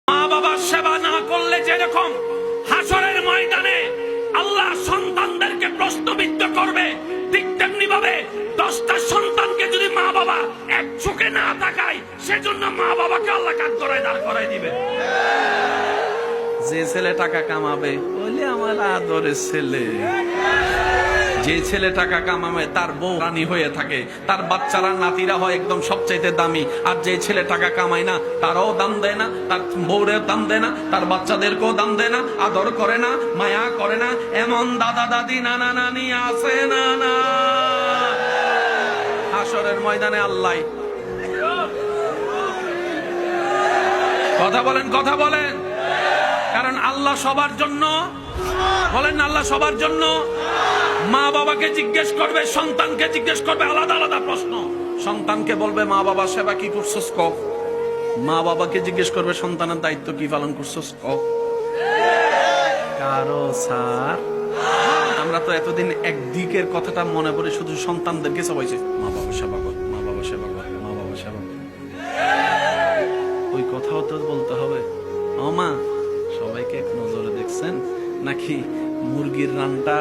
মা বাবার সেবা না করলে যেরকম হাসরের ময়দানে আল্লাহ সন্তানদেরকে প্রশ্নবিদ্ধ করবে, ঠিক তেমনি ভাবে 10টা সন্তানকে যদি মা বাবা এক চোখে না তাকায়, সেজন্য মা বাবাকে আল্লাহ কাঠগড়ায় দাঁড় করায় দিবে। যে ছেলে টাকা কামাবে বলে আমার আদরের ছেলে, যে ছেলে টাকা কামাবে তার বউ রানী হয়ে থাকে, তার বাচ্চারা নাতিরা হয় একদম সবচাইতে দামি। আর যে ছেলে টাকা কামায় না, তারাও দাম দেয় না, তার বউরেও দাম দেয় না, তার বাচ্চাদেরকেও দাম দেয় না, আদর করে না, মায়া করে না। এমন দাদা দাদি নানা নানি আছে না? না, হাসরের ময়দানে আল্লাহ। কথা বলেন, কথা বলেন। কারণ আল্লাহ সবার জন্য, বলেন আল্লাহ সবার জন্য। মা বাবাকে জিজ্ঞেস করবে, সন্তানকে জিজ্ঞেস করবে, আলাদা আলাদা প্রশ্ন। সন্তানকে বলবে মা বাবা সেবা কি করছস ক, মা বাবাকে জিজ্ঞেস করবে সন্তানের দায়িত্ব কি পালন করছস ক। কারো স্যার আমরা তো এতদিন একদিকের কথাটা মনে পড়ে শুধু সন্তানদেরকে সবাইছে মা বাবা সেবা কর, মা বাবা সেবা কর, মা বাবা সেবা কর। ওই কথাও তো বলতে হবে, ও মা সবাইকে এক নজরে দেখছেন নাকি মুরগির রানটা